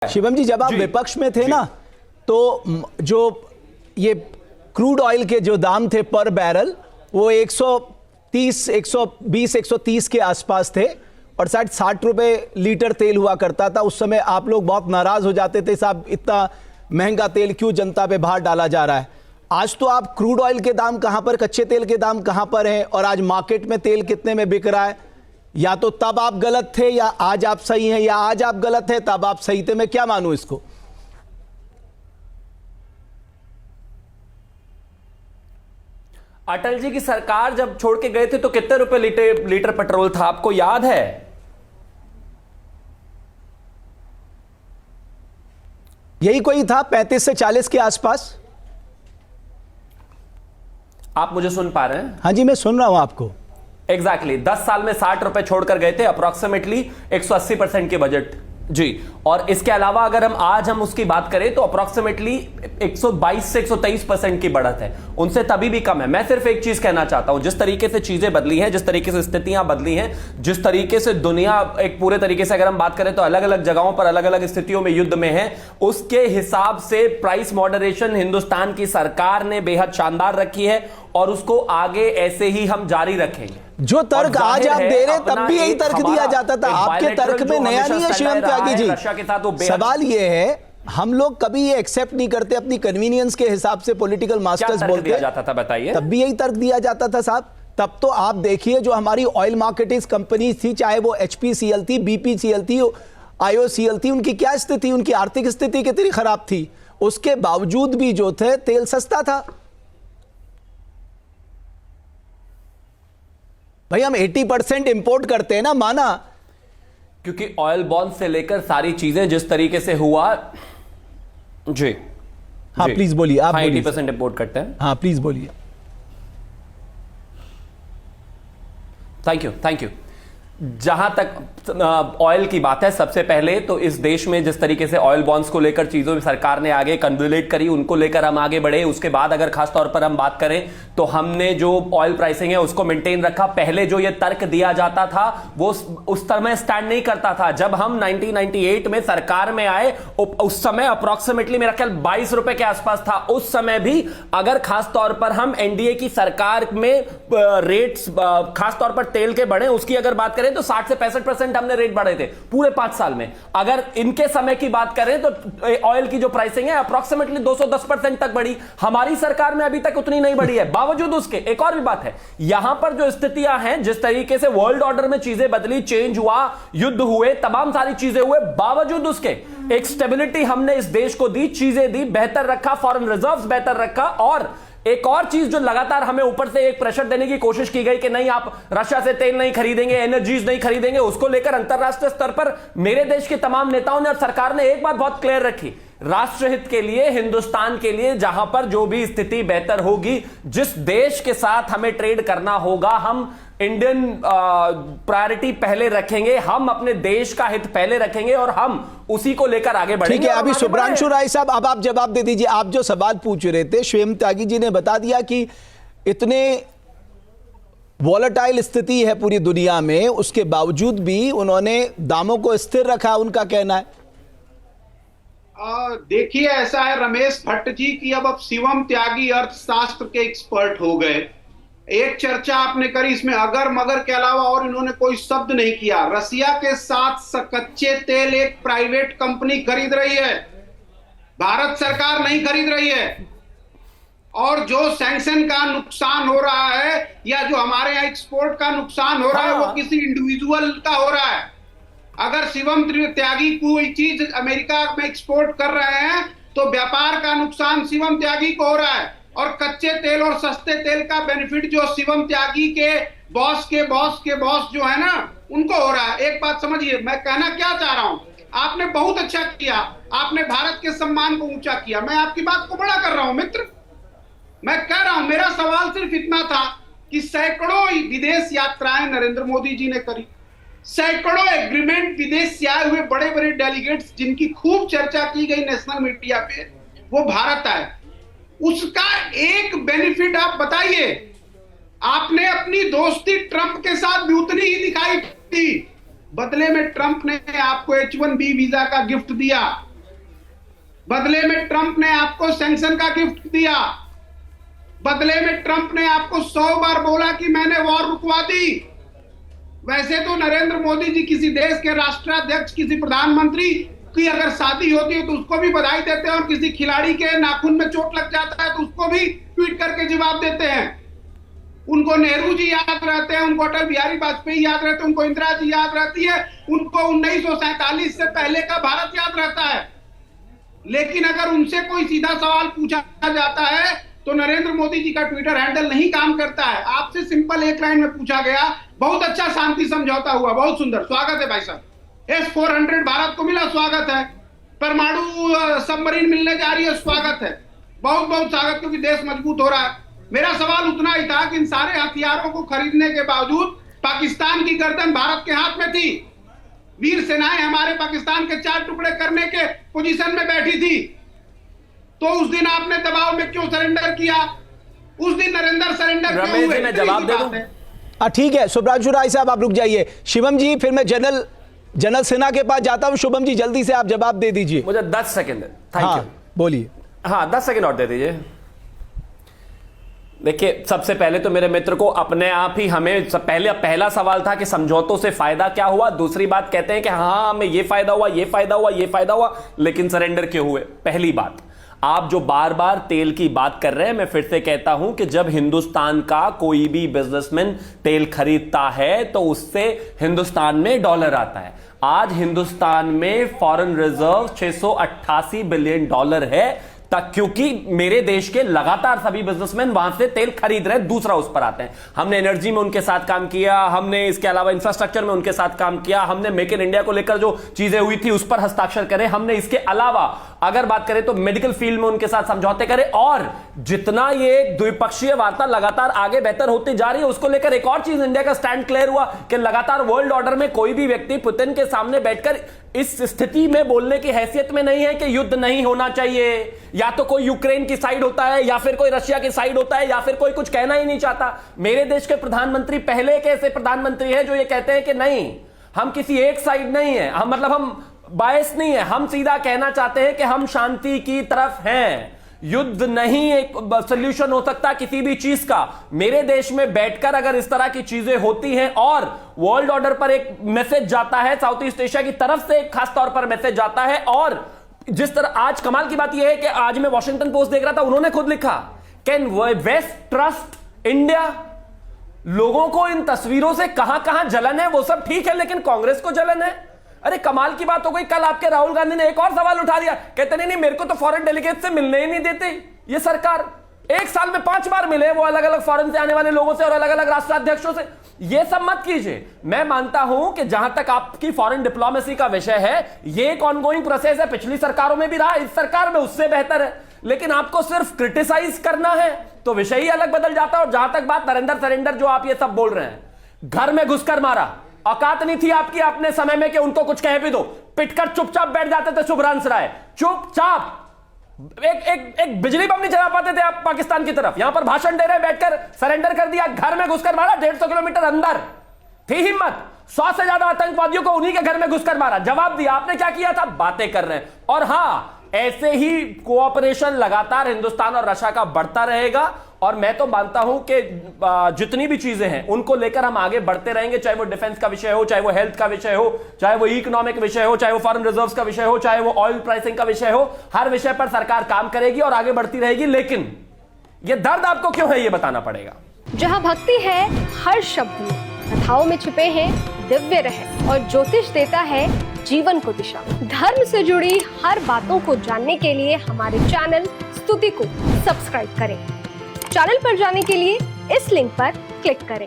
शिवम जी, जब आप विपक्ष में थे ना, तो जो ये क्रूड ऑयल के जो दाम थे पर बैरल, वो 130, 120, 130 के आसपास थे और शायद 60 रुपए लीटर तेल हुआ करता था। उस समय आप लोग बहुत नाराज हो जाते थे, साहब इतना महंगा तेल क्यों जनता पे बाहर डाला जा रहा है। आज तो आप क्रूड ऑयल के दाम कहां पर, कच्चे तेल के दाम कहां पर हैं और आज मार्केट में तेल कितने में बिक रहा है? या तो तब आप गलत थे या आज आप सही हैं, या आज आप गलत हैं तब आप सही थे। मैं क्या मानूं इसको? अटल जी की सरकार जब छोड़ के गए थे तो कितने रुपए लीटर पेट्रोल था, आपको याद है? यही कोई था 35 से 40 के आसपास। आप मुझे सुन पा रहे हैं? हाँ जी, मैं सुन रहा हूं आपको। एग्जैक्टली 10 साल में 60 रुपए छोड़कर गए थे, अप्रोक्सीमेटली 180% के बजट जी। और इसके अलावा अगर हम उसकी बात करें तो अप्रोक्सीमेटली 122 से 123% की बढ़त है, उनसे तभी भी कम है। मैं सिर्फ एक चीज कहना चाहता हूं, जिस तरीके से चीजें बदली हैं, जिस तरीके से स्थितियां बदली हैं, जिस तरीके से दुनिया एक पूरे तरीके से अगर हम बात करें तो अलग अलग जगहों पर अलग अलग स्थितियों में युद्ध में है, उसके हिसाब से प्राइस मॉडरेशन हिंदुस्तान की सरकार ने बेहद शानदार रखी है और उसको आगे ऐसे ही हम जारी रखेंगे। जो तर्क आज आप दे रहे तब भी यही तर्क दिया जाता था। आपके तर्क में नया नहीं है शिवम त्यागी जी। सवाल ये है, हम लोग कभी ये एक्सेप्ट नहीं करते, अपनी कन्वीनियंस के हिसाब से पॉलिटिकल मास्टर्स बोलते जाता था, बताइए। तब भी यही तर्क दिया जाता था साहब। तब तो आप देखिए, जो हमारी ऑयल मार्केटिंग कंपनी थी, चाहे वो HPCL थी, BPCL थी, IOCL थी, उनकी क्या स्थिति, उनकी आर्थिक स्थिति कितनी खराब थी। उसके बावजूद भी जो थे तेल सस्ता था। भाई हम 80% इंपोर्ट करते हैं ना, माना, क्योंकि ऑयल बॉन्ड से लेकर सारी चीजें जिस तरीके से हुआ जी। हाँ प्लीज बोलिए, आप 80% इंपोर्ट करते हैं। हाँ प्लीज बोलिए। Thank you. जहां तक ऑयल की बात है, सबसे पहले तो इस देश में जिस तरीके से ऑयल बॉन्ड्स को लेकर चीजों में सरकार ने आगे कन्वोलेट करी, उनको लेकर हम आगे बढ़े। उसके बाद अगर खास तौर पर हम बात करें तो हमने जो ऑयल प्राइसिंग है उसको मेंटेन रखा। पहले जो ये तर्क दिया जाता था वो उस समय स्टैंड नहीं करता था। जब हम 1998 में सरकार में आए, उस समय अप्रोक्सीमेटली मेरा ख्याल 22 रुपए के आसपास था। उस समय भी अगर खास तौर पर हम एनडीए की सरकार में रेट्स खास तौर पर तेल के बढ़े, उसकी अगर बात करें तो 60 से 65% हमने रेट बढ़े थे पूरे 5 साल में। अगर इनके समय की बात करें तो ऑयल की जो प्राइसिंग है अप्रोक्सीमेटली 210% तक बढ़ी। हमारी सरकार में अभी तक उतनी नहीं बढ़ी है। बावजूद उसके एक और भी बात है, यहां पर जो स्थितियां हैं, जिस तरीके से वर्ल्ड ऑर्डर में चीजें बदली, चेंज हुआ, युद्ध हुए, तमाम सारी चीजें हुए, बावजूद उसके एक स्टेबिलिटी हमने इस देश को दी, चीजें दी, बेहतर रखा, फॉरेन रिजर्व्स बेहतर रखा। और एक और चीज जो लगातार हमें ऊपर से एक प्रेशर देने की कोशिश की गई कि नहीं आप रशिया से तेल नहीं खरीदेंगे, एनर्जीज नहीं खरीदेंगे, उसको लेकर अंतरराष्ट्रीय स्तर पर मेरे देश के तमाम नेताओं ने और सरकार ने एक बात बहुत क्लियर रखी, राष्ट्रहित के लिए, हिंदुस्तान के लिए, जहां पर जो भी स्थिति बेहतर होगी, जिस देश के साथ हमें ट्रेड करना होगा, हम इंडियन प्रायोरिटी पहले रखेंगे, हम अपने देश का हित पहले रखेंगे और हम उसी को लेकर आगे बढ़ेंगे। ठीक है, अभी शुभ्रांशु राय साहब, अब आप जवाब दे दीजिए। आप जो सवाल पूछ रहे थे, शिवम त्यागी जी ने बता दिया कि इतने वॉलेटाइल स्थिति है पूरी दुनिया में, उसके बावजूद भी उन्होंने दामों को स्थिर रखा, उनका कहना है। देखिए, ऐसा है रमेश भट्ट जी की अब शिवम त्यागी अर्थशास्त्र के एक्सपर्ट हो गए। एक चर्चा आपने करी, इसमें अगर मगर के अलावा और इन्होंने कोई शब्द नहीं किया। रसिया के साथ कच्चे तेल एक प्राइवेट कंपनी खरीद रही है, भारत सरकार नहीं खरीद रही है। और जो सैंक्शन का नुकसान हो रहा है या जो हमारे यहाँ एक्सपोर्ट का नुकसान हो रहा है, वो किसी इंडिविजुअल का हो रहा है। अगर शिवम त्यागी कोई चीज अमेरिका में एक्सपोर्ट कर रहे हैं तो व्यापार का नुकसान शिवम त्यागी को हो रहा है, और कच्चे तेल और सस्ते तेल का बेनिफिट जो शिवम त्यागी के बॉस जो है ना, उनको हो रहा है। एक बात समझिए, मैं कहना क्या चाह रहा हूं, आपने बहुत अच्छा किया, आपने भारत के सम्मान को ऊंचा किया। मैं आपकी बात को बड़ा कर रहा हूं मित्र। मैं कह रहा हूं, मेरा सवाल सिर्फ इतना था कि सैकड़ों विदेश यात्राएं नरेंद्र मोदी जी ने करी, सैकड़ों एग्रीमेंट विदेश से आए हुए बड़े बड़े डेलीगेट्स जिनकी खूब चर्चा की गई नेशनल मीडिया पे, वो भारत आए। उसका एक बेनिफिट आप बताइए। आपने अपनी दोस्ती ट्रंप के साथ भी उतनी ही दिखाई थी, बदले में ट्रंप ने आपको H1B वीजा का गिफ्ट दिया। बदले में ट्रंप ने आपको सैंक्शन का गिफ्ट दिया। बदले में ट्रंप ने आपको 100 बार बोला कि मैंने वॉर रुकवा दी। वैसे तो नरेंद्र मोदी जी किसी देश के राष्ट्राध्यक्ष, किसी प्रधानमंत्री की अगर शादी होती है तो उसको भी बधाई देते हैं, और किसी खिलाड़ी के नाखून में चोट लग जाता है तो उसको भी ट्वीट करके जवाब देते हैं। उनको नेहरू जी याद रहते हैं, उनको अटल बिहारी वाजपेयी याद रहते हैं, उनको इंदिरा जी याद रहती है, उनको 1947 से पहले का भारत याद रहता है। लेकिन अगर उनसे कोई सीधा सवाल पूछा जाता है तो नरेंद्र मोदी जी का ट्विटर हैंडल नहीं काम करता है। आपसे सिंपल एक लाइन में पूछा गया, बहुत अच्छा शांति समझौता हुआ, बहुत सुंदर, स्वागत है भाई साहब। S-400 भारत को मिला, स्वागत है। परमाणु सबमरीन मिलने जा रही है, स्वागत है, बहुत बहुत स्वागत, क्योंकि देश मजबूत हो रहा है। मेरा सवाल उतना ही था कि इन सारे हथियारों को खरीदने के बावजूद पाकिस्तान की गर्दन भारत के हाथ में थी। वीर सेनाएं हमारे पाकिस्तान के 4 टुकड़े करने के पोजीशन में बैठी थी, तो उस दिन आपने दबाव में क्यों सरेंडर किया? उस दिन नरेंद्र सरेंडर क्यों हुए? रमेश जी, मैं जवाब दे दूं? ठीक है सुभ्रांशु राय साहब, आप रुक जाइए। शिवम जी, फिर मैं जनरल सिन्हा के पास जाता हूं। शुभम जी, जल्दी से आप जवाब दे दीजिए। मुझे 10 सेकंड, थैंक यू। बोलिए। हाँ, 10 सेकंड और दे दीजिए। देखिए, सबसे पहले तो मेरे मित्र को अपने आप ही हमें पहला सवाल था कि समझौतों से फायदा क्या हुआ। दूसरी बात कहते हैं कि हाँ हमें ये फायदा हुआ, ये फायदा हुआ, ये फायदा हुआ, लेकिन सरेंडर क्यों हुए? पहली बात, आप जो बार बार तेल की बात कर रहे हैं, मैं फिर से कहता हूं कि जब हिंदुस्तान का कोई भी बिजनेसमैन तेल खरीदता है तो उससे हिंदुस्तान में डॉलर आता है। आज हिंदुस्तान में फॉरेन रिजर्व 688 बिलियन डॉलर है, तक क्योंकि मेरे देश के लगातार सभी बिजनेसमैन वहां से तेल खरीद रहे हैं। दूसरा, उस पर आते हैं, हमने एनर्जी में उनके साथ काम किया, हमने इसके अलावा इंफ्रास्ट्रक्चर में उनके साथ काम किया, हमने मेक इन इंडिया को लेकर जो चीजें हुई थी उस पर हस्ताक्षर करे, हमने इसके अलावा अगर बात करें तो मेडिकल फील्ड में उनके साथ समझौते करे, और जितना ये द्विपक्षीय वार्ता लगातार आगे बेहतर होती जा रही है उसको लेकर एक और चीज, इंडिया का स्टैंड क्लियर हुआ कि लगातार वर्ल्ड ऑर्डर में कोई भी व्यक्ति पुतिन के सामने बैठकर इस स्थिति में बोलने की हैसियत में नहीं है कि युद्ध नहीं होना चाहिए, या तो कोई यूक्रेन की साइड होता है या फिर कोई रशिया की साइड होता है, या फिर कोई कुछ कहना ही नहीं चाहता। मेरे देश के प्रधानमंत्री पहले के ऐसे प्रधानमंत्री हैं जो ये कहते हैं कि नहीं, हम किसी एक साइड नहीं है, हम बायस नहीं है, हम सीधा कहना चाहते हैं कि हम शांति की तरफ हैं। युद्ध नहीं एक सोल्यूशन हो सकता किसी भी चीज का। मेरे देश में बैठकर अगर इस तरह की चीजें होती हैं और वर्ल्ड ऑर्डर पर एक मैसेज जाता है, साउथ ईस्ट एशिया की तरफ से एक खास तौर पर मैसेज जाता है, और जिस तरह आज कमाल की बात यह है कि आज मैं वॉशिंगटन पोस्ट देख रहा था, उन्होंने खुद लिखा, कैन वेस्ट ट्रस्ट इंडिया? लोगों को इन तस्वीरों से कहां जलन है वो सब ठीक है, लेकिन कांग्रेस को जलन है। अरे कमाल की बात हो गई, कल आपके राहुल गांधी ने एक और सवाल उठा दिया, कहते नहीं मेरे को तो फॉरेन डेलीगेट से मिलने ही नहीं देते ये सरकार। एक साल में 5 बार मिले वो अलग अलग फॉरेन से आने वाले लोगों से और अलग अलग राष्ट्राध्यक्षों से। ये सब मत कीजिए। मैं मानता हूं कि जहां तक आपकी फॉरेन डिप्लोमेसी का विषय है, ये एक ऑनगोइंग प्रोसेस है, पिछली सरकारों में भी रहा, इस सरकार में उससे बेहतर है, लेकिन आपको सिर्फ क्रिटिसाइज करना है तो विषय ही अलग बदल जाता है। और जहां तक बात नरेंद्र सरेंडर जो आप ये सब बोल रहे हैं, घर में घुसकर मारा, औकात नहीं थी आपकी अपने समय में कि उनको कुछ कह भी दो, पिटकर चुपचाप बैठ जाते थे शुभ्रांशु राय, चुपचाप एक बिजली बम नहीं चला पाते थे आप पाकिस्तान की तरफ। यहां पर भाषण दे रहे बैठकर सरेंडर कर दिया, घर में घुसकर मारा, 150 किलोमीटर अंदर थी हिम्मत, 100 से ज्यादा आतंकवादियों को उन्हीं के घर में घुसकर मारा। जवाब दिया आपने, क्या किया था? बातें कर रहे हैं। और हां, ऐसे ही कोऑपरेशन लगातार हिंदुस्तान और रशिया का बढ़ता रहेगा, और मैं तो मानता हूं कि जितनी भी चीजें हैं उनको लेकर हम आगे बढ़ते रहेंगे, चाहे वो डिफेंस का विषय हो, चाहे वो हेल्थ का विषय हो, चाहे वो इकोनॉमिक विषय हो, चाहे वो फॉरेन रिजर्व्स का विषय हो, चाहे वो ऑयल प्राइसिंग का विषय हो। हर विषय पर सरकार काम करेगी और आगे बढ़ती रहेगी। लेकिन ये दर्द आपको क्यों है ये बताना पड़ेगा। जहां भक्ति है हर शब्द में, कथाओं में छुपे हैं दिव्य रहस्य, और ज्योतिष देता है जीवन को दिशा। धर्म से जुड़ी हर बातों को जानने के लिए हमारे चैनल स्तुति को सब्सक्राइब करें। चैनल पर जाने के लिए इस लिंक पर क्लिक करें।